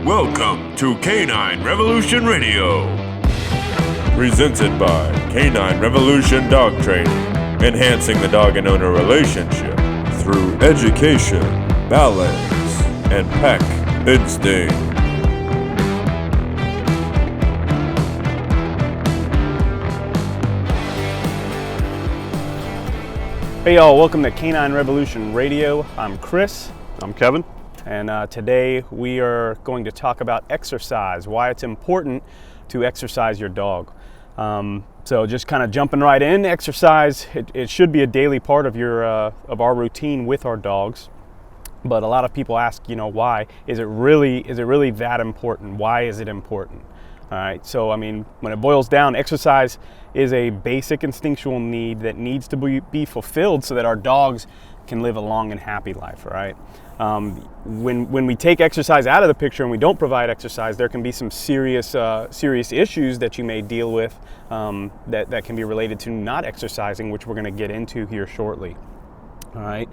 Welcome to Canine Revolution Radio. Presented by Canine Revolution Dog Training, enhancing the dog and owner relationship through education, balance, and pack instinct. Hey y'all, welcome to Canine Revolution Radio. I'm Chris. I'm Kevin. And today we are going to talk about exercise, why it's important to exercise your dog. So just kind of jumping right in, exercise, it should be a daily part of our routine with our dogs. But a lot of people ask, why? Is it really that important? Why is it important? All right, so I mean, when it boils down, exercise is a basic instinctual need that needs to be fulfilled so that our dogs can live a long and happy life, all right? When we take exercise out of the picture and we don't provide exercise, there can be some serious issues that you may deal with that can be related to not exercising, which we're going to get into here shortly. All right.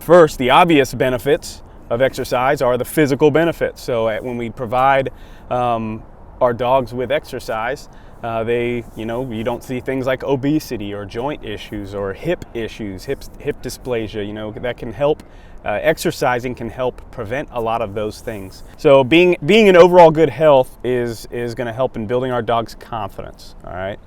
First, the obvious benefits of exercise are the physical benefits. So when we provide our dogs with exercise, you don't see things like obesity or joint issues or hip issues, hip dysplasia. That can help. Exercising can help prevent a lot of those things. So being in overall good health is going to help in building our dog's confidence. All right.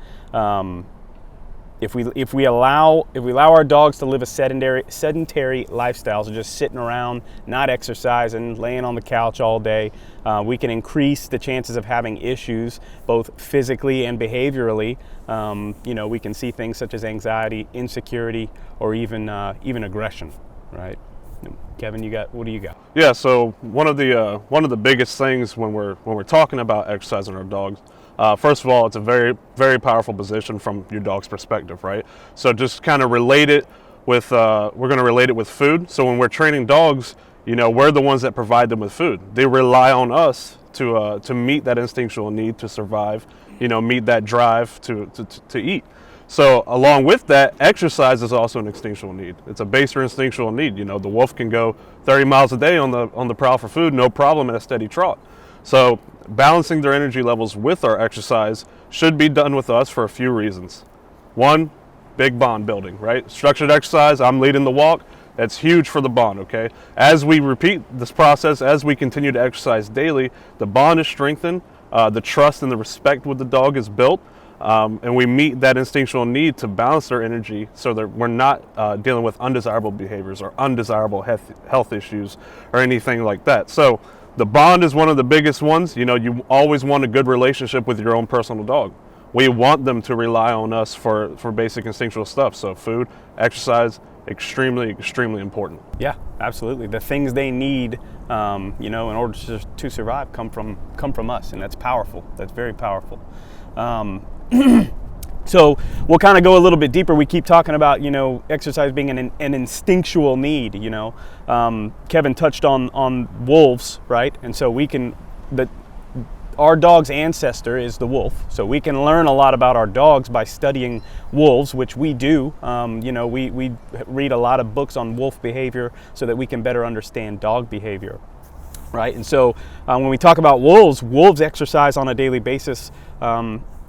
If we allow our dogs to live a sedentary lifestyle, so just sitting around, not exercising, laying on the couch all day, we can increase the chances of having issues both physically and behaviorally. We can see things such as anxiety, insecurity, or even aggression. Right. Kevin, what do you got? Yeah, so one of the biggest things when we're talking about exercising our dogs, first of all, it's a very, very powerful position from your dog's perspective, right? So just kind of relate it with we're going to relate it with food. So when we're training dogs, we're the ones that provide them with food. They rely on us to meet that instinctual need to survive, meet that drive to eat. So along with that, exercise is also an instinctual need. It's a baser instinctual need. The wolf can go 30 miles a day on the prowl for food, no problem, at a steady trot. So balancing their energy levels with our exercise should be done with us for a few reasons. One, big bond building, right? Structured exercise, I'm leading the walk. That's huge for the bond, okay? As we repeat this process, as we continue to exercise daily, the bond is strengthened, the trust and the respect with the dog is built. And we meet that instinctual need to balance their energy so that we're not dealing with undesirable behaviors or undesirable health issues or anything like that. So the bond is one of the biggest ones. You always want a good relationship with your own personal dog. We want them to rely on us for basic instinctual stuff. So food, exercise, extremely, extremely important. Yeah, absolutely. The things they need, in order to survive come from us, and that's powerful. That's very powerful. So we'll kind of go a little bit deeper. We keep talking about, exercise being an instinctual need, Kevin touched on wolves, right? And so our dog's ancestor is the wolf. So we can learn a lot about our dogs by studying wolves, which we do. We read a lot of books on wolf behavior so that we can better understand dog behavior. Right, and so when we talk about wolves exercise on a daily basis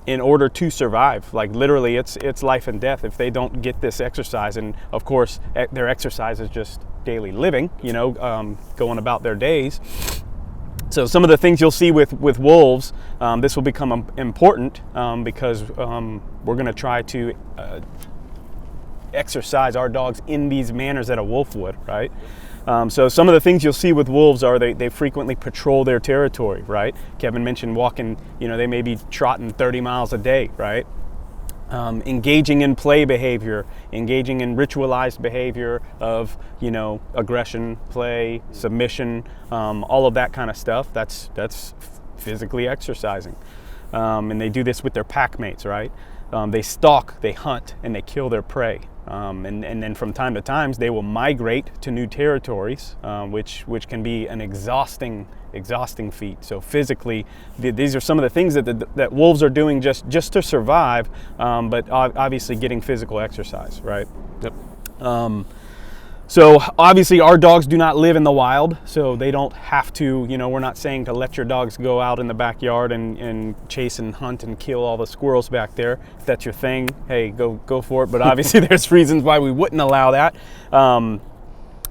in order to survive. Like literally, it's life and death if they don't get this exercise. And of course, their exercise is just daily living, going about their days. So some of the things you'll see with wolves, this will become important because we're going to try to exercise our dogs in these manners that a wolf would, right? So some of the things you'll see with wolves are they frequently patrol their territory, right? Kevin mentioned walking, they may be trotting 30 miles a day, right? Engaging in play behavior, engaging in ritualized behavior of, aggression, play, submission, all of that kind of stuff. That's physically exercising. And they do this with their pack mates, right? They stalk, they hunt, and they kill their prey. And then from time to time, they will migrate to new territories, which can be an exhausting feat. So physically, these are some of the things that wolves are doing just to survive, but obviously getting physical exercise, right? Yep. So obviously our dogs do not live in the wild, so they don't have to, we're not saying to let your dogs go out in the backyard and chase and hunt and kill all the squirrels back there. If that's your thing, hey, go for it. But obviously there's reasons why we wouldn't allow that.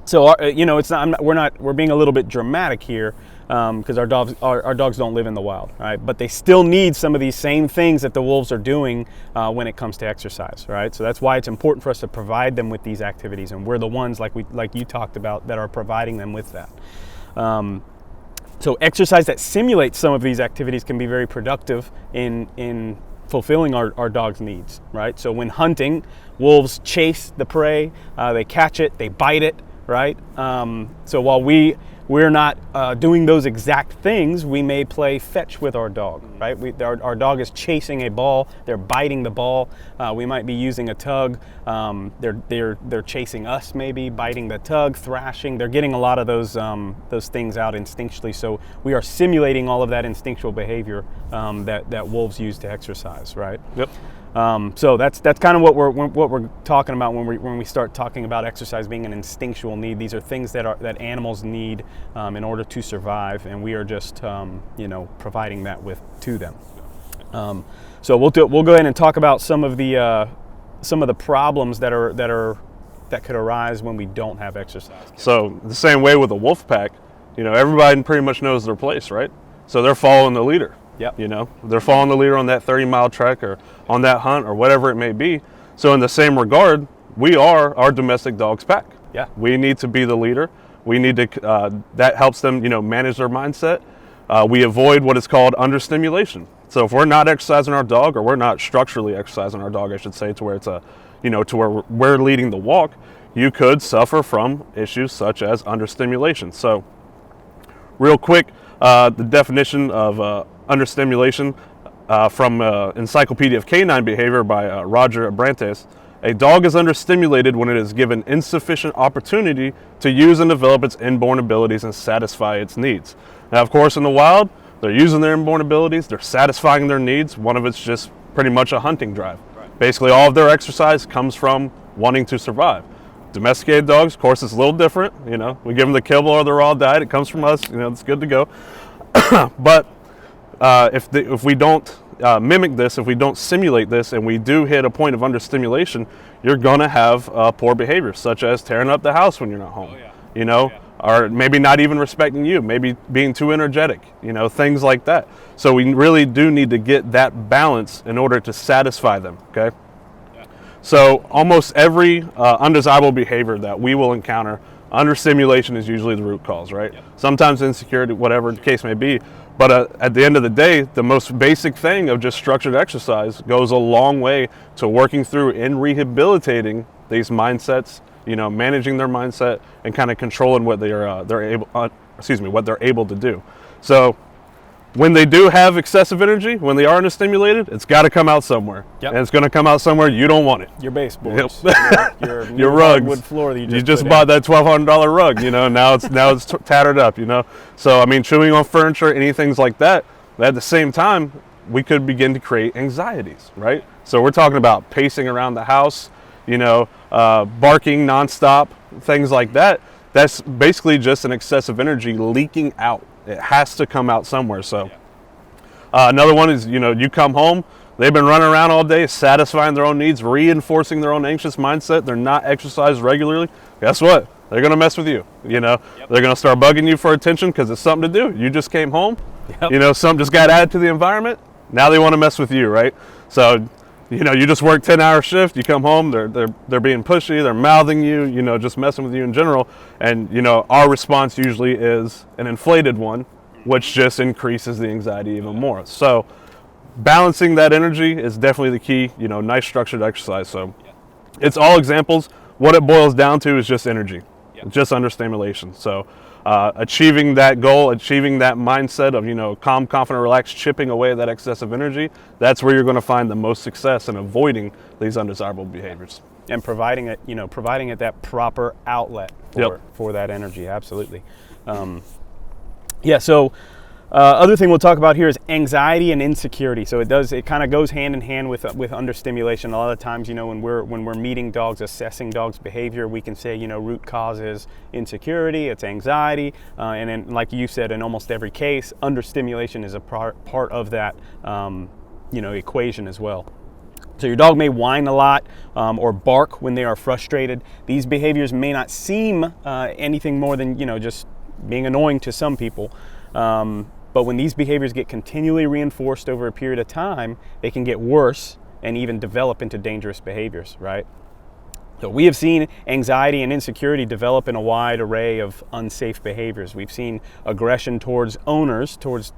So it's not, we're being a little bit dramatic here, because our dogs don't live in the wild, right? But they still need some of these same things that the wolves are doing when it comes to exercise, right? So that's why it's important for us to provide them with these activities, and we're the ones, like you talked about, that are providing them with that. So exercise that simulates some of these activities can be very productive in fulfilling our dog's needs, right? So when hunting, wolves chase the prey, they catch it, they bite it, right? So while we're not doing those exact things, we may play fetch with our dog, right? Our dog is chasing a ball, they're biting the ball. We might be using a tug. They're chasing us, maybe biting the tug, thrashing. They're getting a lot of those things out instinctually. So we are simulating all of that instinctual behavior that wolves use to exercise, right? Yep. So that's kind of what we're talking about when we start talking about exercise being an instinctual need. These are things that animals need in order to survive, and we are just providing that to them. So we'll go ahead and talk about some of the problems that could arise when we don't have exercise. So the same way with a wolf pack, everybody pretty much knows their place, right? So they're following the leader. Yep. They're following the leader on that 30-mile trek or on that hunt or whatever it may be. So in the same regard, we are our domestic dog's pack. Yeah. We need to be the leader. We need to, that helps them, manage their mindset. We avoid what is called understimulation. So if we're not exercising our dog, or we're not structurally exercising our dog, I should say, to where it's to where we're leading the walk, you could suffer from issues such as understimulation. So real quick, the definition of understimulation from Encyclopedia of Canine Behavior by Roger Abrantes. A dog is understimulated when it is given insufficient opportunity to use and develop its inborn abilities and satisfy its needs. Now, of course, in the wild, they're using their inborn abilities, they're satisfying their needs. One of it's just pretty much a hunting drive. Right. Basically, all of their exercise comes from wanting to survive. Domesticated dogs, of course, it's a little different. We give them the kibble or the raw diet. It comes from us. It's good to go. But if we don't mimic this, if we don't simulate this, and we do hit a point of understimulation, you're gonna have poor behavior, such as tearing up the house when you're not home. Oh, yeah. Or maybe not even respecting you, maybe being too energetic. Things like that. So we really do need to get that balance in order to satisfy them. Okay. Yeah. So almost every undesirable behavior that we will encounter, understimulation is usually the root cause, right? Yep. Sometimes insecurity, whatever the case may be. But at the end of the day, the most basic thing of just structured exercise goes a long way to working through and rehabilitating these mindsets, managing their mindset and kind of controlling what they're able to do. So when they do have excessive energy, when they are understimulated, it's got to come out somewhere. Yep. And it's going to come out somewhere you don't want it. Your baseboards. Yep. Your rugs. Wood floor that you just bought that $1,200 rug. Now it's tattered up. So chewing on furniture, anything like that. But at the same time, we could begin to create anxieties, right? So we're talking about pacing around the house, barking nonstop, things like that. That's basically just an excessive energy leaking out. It has to come out somewhere. So another one is, you come home, they've been running around all day, satisfying their own needs, reinforcing their own anxious mindset. They're not exercised regularly. Guess what? They're going to mess with you. Yep. They're going to start bugging you for attention because it's something to do. You just came home. Yep. Something just got added to the environment. Now they want to mess with you, right? So, you just work 10-hour shift, you come home, they're being pushy, they're mouthing you, just messing with you in general. And, our response usually is an inflated one, which just increases the anxiety even more. So balancing that energy is definitely the key, nice structured exercise. So it's all examples. What it boils down to is just energy, just understimulation. So achieving that goal, achieving that mindset of, calm, confident, relaxed, chipping away at that excessive energy, that's where you're going to find the most success in avoiding these undesirable behaviors. And providing it that proper outlet for that energy. Absolutely. So Other thing we'll talk about here is anxiety and insecurity. So it kind of goes hand in hand with understimulation. A lot of times, when we're meeting dogs, assessing dogs' behavior, we can say, root cause is insecurity, it's anxiety, and then, like you said, in almost every case, understimulation is a part of that equation as well. So your dog may whine a lot or bark when they are frustrated. These behaviors may not seem anything more than just being annoying to some people. But when these behaviors get continually reinforced over a period of time, they can get worse and even develop into dangerous behaviors, right? So we have seen anxiety and insecurity develop in a wide array of unsafe behaviors. We've seen aggression towards owners, towards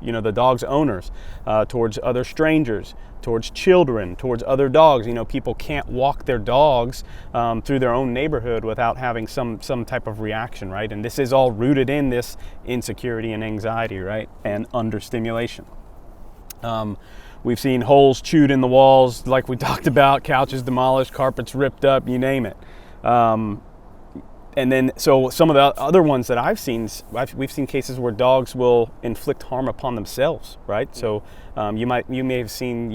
the dog's owners, towards other strangers, towards children, towards other dogs. People can't walk their dogs through their own neighborhood without having some type of reaction, right? And this is all rooted in this insecurity and anxiety, right? And understimulation. We've seen holes chewed in the walls, like we talked about, couches demolished, carpets ripped up, you name it. And then, so some of the other ones that we've seen cases where dogs will inflict harm upon themselves, right? So you may have seen,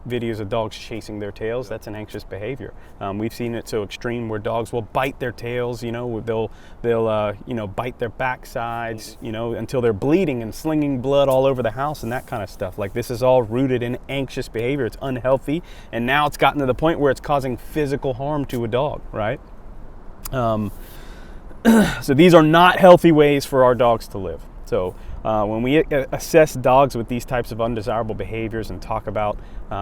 videos of dogs chasing their tails. That's an anxious behavior. We've seen it so extreme where dogs will bite their tails. They'll bite their backsides. Until they're bleeding and slinging blood all over the house and that kind of stuff. Like, this is all rooted in anxious behavior. It's unhealthy, and now it's gotten to the point where it's causing physical harm to a dog, right? So these are not healthy ways for our dogs to live. So when we assess dogs with these types of undesirable behaviors and talk about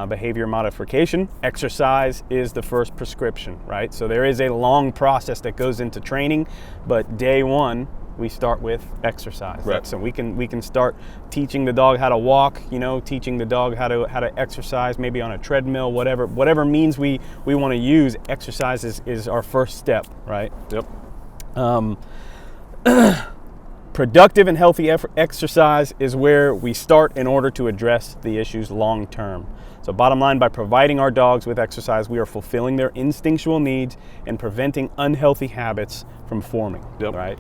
behavior modification, exercise is the first prescription, right? So there is a long process that goes into training, but day one, we start with exercise. Right. So we can start teaching the dog how to walk, teaching the dog how to exercise, maybe on a treadmill, whatever means we want to use. Exercise is our first step, right? Yep. Productive and healthy exercise is where we start in order to address the issues long term. So bottom line, by providing our dogs with exercise, we are fulfilling their instinctual needs and preventing unhealthy habits from forming, Yep. right?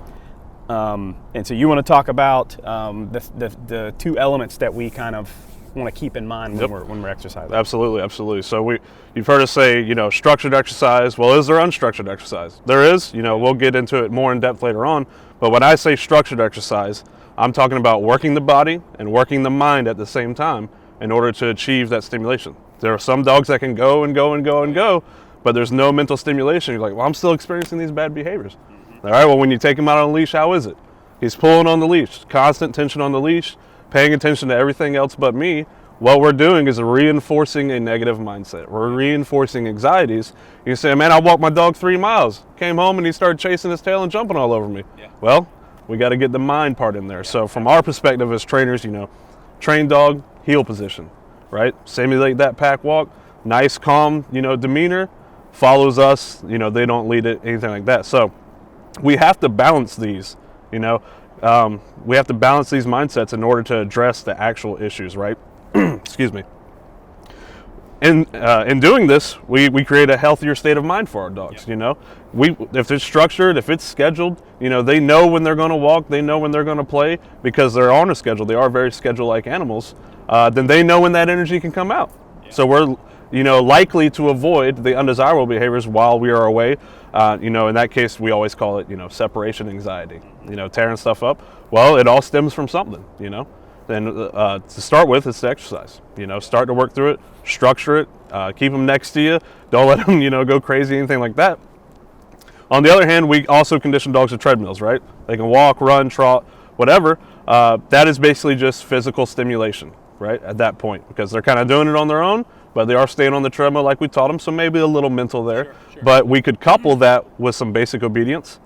And so you want to talk about the two elements that we kind of want to keep in mind when we're exercising. Absolutely. So you've heard us say, structured exercise. Well, is there unstructured exercise? There is. We'll get into it more in depth later on. But when I say structured exercise, I'm talking about working the body and working the mind at the same time in order to achieve that stimulation. There are some dogs that can go and go and go and go, but there's no mental stimulation. You're like, well, I'm still experiencing these bad behaviors. All right, well, when you take him out on a leash, how is it? He's pulling on the leash, constant tension on the leash, paying attention to everything else but me. What we're doing is reinforcing a negative mindset. We're reinforcing anxieties. You say, man, I walked my dog 3 miles, came home and he started chasing his tail and jumping all over me. Yeah. Well, we got to get the mind part in there. Yeah. So from our perspective as trainers, train dog, heel position, right? Simulate that pack walk, nice, calm, demeanor, follows us, they don't lead it, anything like that. So we have to balance these, we have to balance these mindsets in order to address the actual issues, right? Excuse me. In doing this, we create a healthier state of mind for our dogs. Yeah. If it's structured, if it's scheduled, they know when they're going to walk, they know when they're going to play because they're on a schedule. They are very schedule-like animals. Then they know when that energy can come out. Yeah. So we're likely to avoid the undesirable behaviors while we are away. In that case, we always call it separation anxiety. Tearing stuff up. Well, it all stems from something. Then to start with, it's the exercise. Start to work through it, structure it, keep them next to you. Don't let them, go crazy, anything like that. On the other hand, we also condition dogs with treadmills, right? They can walk, run, trot, whatever. That is basically just physical stimulation, right? At that point, because they're kind of doing it on their own, but they are staying on the treadmill like we taught them. So maybe a little mental there, Sure. But we could couple that with some basic obedience,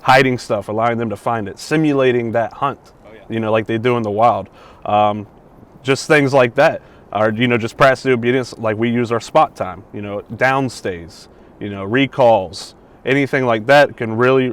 hiding stuff, allowing them to find it, simulating that hunt. Like they do in the wild. Just things like that are, just practice the obedience. Like we use our spot time, downstays, recalls, anything like that can really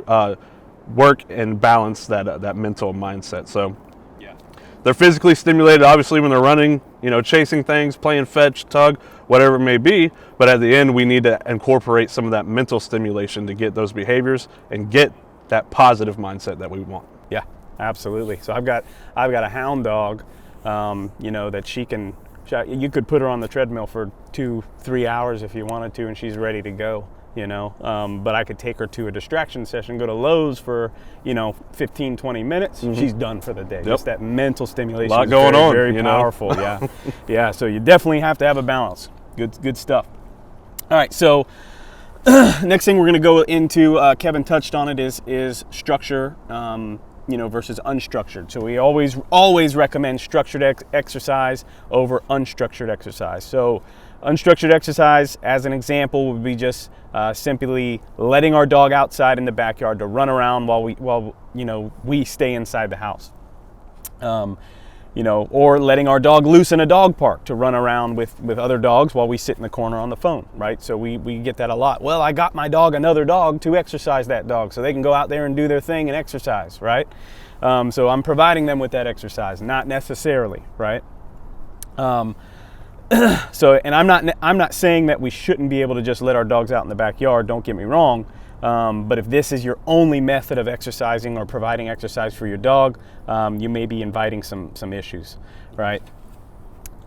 work and balance that mental mindset. So yeah. They're physically stimulated, obviously, when they're running, chasing things, playing fetch, tug, whatever it may be. But at the end, we need to incorporate some of that mental stimulation to get those behaviors and get that positive mindset that we want. Yeah. absolutely. So I've got a hound dog, that you could put her on the treadmill for 2-3 hours if you wanted to, and she's ready to go. But I could take her to a distraction session, go to Lowe's for 15-20 minutes. She's done for the day. Just that mental stimulation. A lot is going on, very powerful. Yeah. So you definitely have to have a balance. Good stuff. All right, so next thing we're going to go into, Kevin touched on it, is structure versus unstructured. So we always recommend structured exercise over unstructured exercise. So unstructured exercise, as an example, would be just simply letting our dog outside in the backyard to run around while we stay inside the house. Or letting our dog loose in a dog park to run around with other dogs while we sit in the corner on the phone, right? So we get that a lot. Well, I got my dog another dog to exercise that dog so they can go out there and do their thing and exercise, right? So I'm providing them with that exercise, not necessarily, right? And I'm not saying that we shouldn't be able to just let our dogs out in the backyard, don't get me wrong. But if this is your only method of exercising or providing exercise for your dog, you may be inviting some issues, right?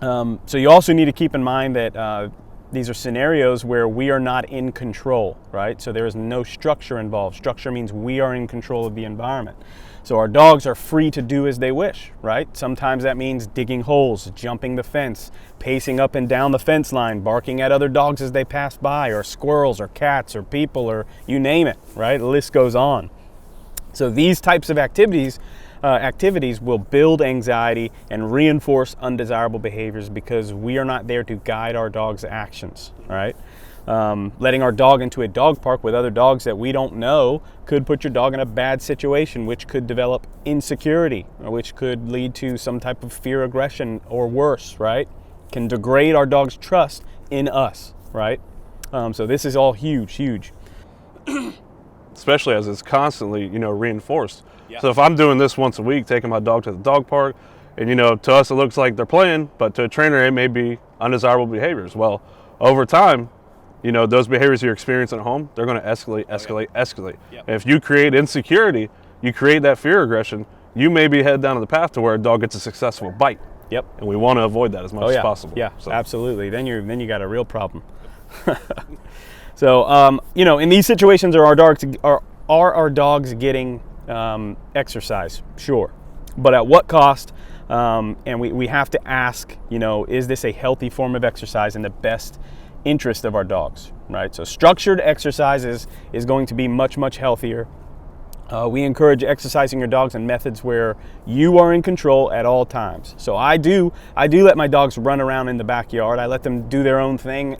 So you also need to keep in mind that these are scenarios where we are not in control, right? So there is no structure involved. Structure means we are in control of the environment. So our dogs are free to do as they wish, right? Sometimes that means digging holes, jumping the fence, pacing up and down the fence line, barking at other dogs as they pass by, or squirrels or cats or people, or you name it, right? The list goes on. So these types of activities will build anxiety and reinforce undesirable behaviors because we are not there to guide our dog's actions, right? Letting our dog into a dog park with other dogs that we don't know could put your dog in a bad situation, which could develop insecurity, which could lead to some type of fear, aggression, or worse, right? Can degrade our dog's trust in us, right? So this is all huge. Especially as it's constantly, reinforced. Yeah. So if I'm doing this once a week, taking my dog to the dog park, and to us it looks like they're playing, but to a trainer it may be undesirable behaviors. Well, over time, those behaviors you're experiencing at home, they're going to escalate. Yep. If you create insecurity, you create that fear aggression, you may be headed down to the path to where a dog gets a successful bite. Yep. And we want to avoid that as much as possible. Yeah, so. Absolutely. Then you got a real problem. So, in these situations, are our dogs getting exercise? Sure. But at what cost? And we have to ask, is this a healthy form of exercise in the best interest of our dogs, right? So structured exercise is going to be much healthier. We encourage exercising your dogs in methods where you are in control at all times. So I do let my dogs run around in the backyard. I let them do their own thing,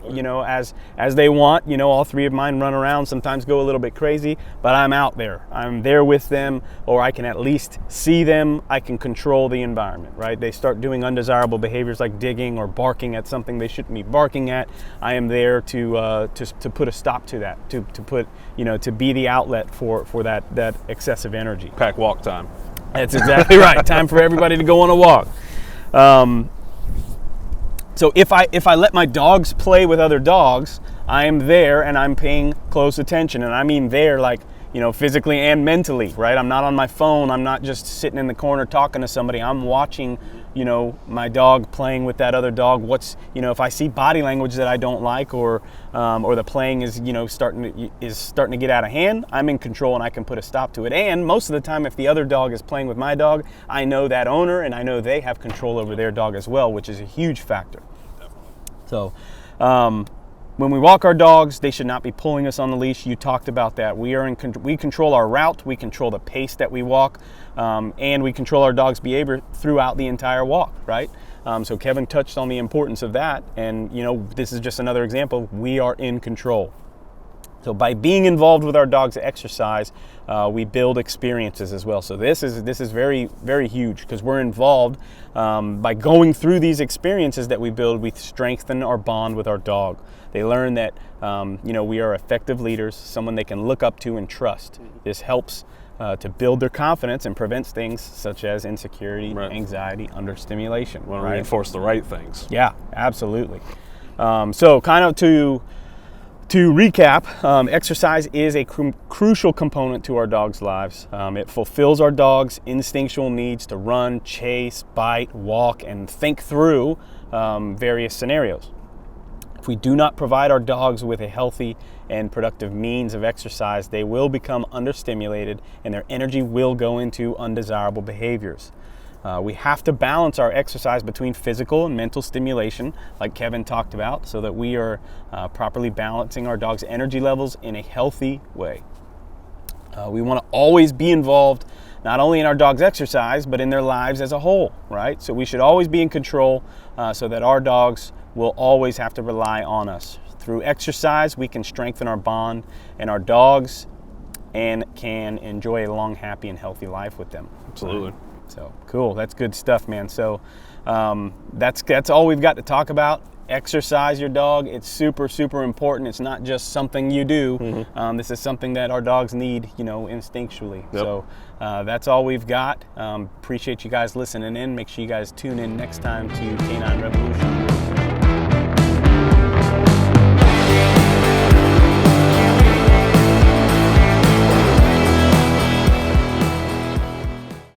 as they want. All three of mine run around, sometimes go a little bit crazy, but I'm out there. I'm there with them, or I can at least see them. I can control the environment, right? They start doing undesirable behaviors like digging or barking at something they shouldn't be barking at. I am there to put a stop to that, to be the outlet for that excessive energy. Pack walk time. That's exactly right. Time for everybody to go on a walk. So if I let my dogs play with other dogs, I am there and I'm paying close attention. And I mean there like, physically and mentally, right? I'm not on my phone. I'm not just sitting in the corner talking to somebody. I'm watching, my dog playing with that other dog. If I see body language that I don't like, or the playing is, starting to get out of hand, I'm in control and I can put a stop to it. And most of the time, if the other dog is playing with my dog, I know that owner and I know they have control over their dog as well, which is a huge factor. So, when we walk our dogs, they should not be pulling us on the leash. You talked about that. We control our route, we control the pace that we walk, and we control our dog's behavior throughout the entire walk, right? So Kevin touched on the importance of that, and this is just another example. We are in control. So by being involved with our dog's exercise, we build experiences as well. So this is very, very huge because we're involved. By going through these experiences that we build, we strengthen our bond with our dog. They learn that we are effective leaders, someone they can look up to and trust. This helps to build their confidence and prevents things such as insecurity, right, anxiety, understimulation. We want to right? reinforce the right things. Yeah, absolutely. So kind of to To recap, exercise is a crucial component to our dogs' lives. It fulfills our dogs' instinctual needs to run, chase, bite, walk, and think through various scenarios. If we do not provide our dogs with a healthy and productive means of exercise, they will become understimulated and their energy will go into undesirable behaviors. We have to balance our exercise between physical and mental stimulation, like Kevin talked about, so that we are properly balancing our dog's energy levels in a healthy way. We want to always be involved not only in our dog's exercise, but in their lives as a whole, right? So we should always be in control so that our dogs will always have to rely on us. Through exercise, we can strengthen our bond and our dogs and can enjoy a long, happy, and healthy life with them. Absolutely. So cool, that's good stuff, man. So that's all we've got to talk about. Exercise your dog. It's super, super important. It's not just something you do. Mm-hmm. This is something that our dogs need, instinctually. Yep. So that's all we've got. Appreciate you guys listening in. Make sure you guys tune in next time to Canine Revolution.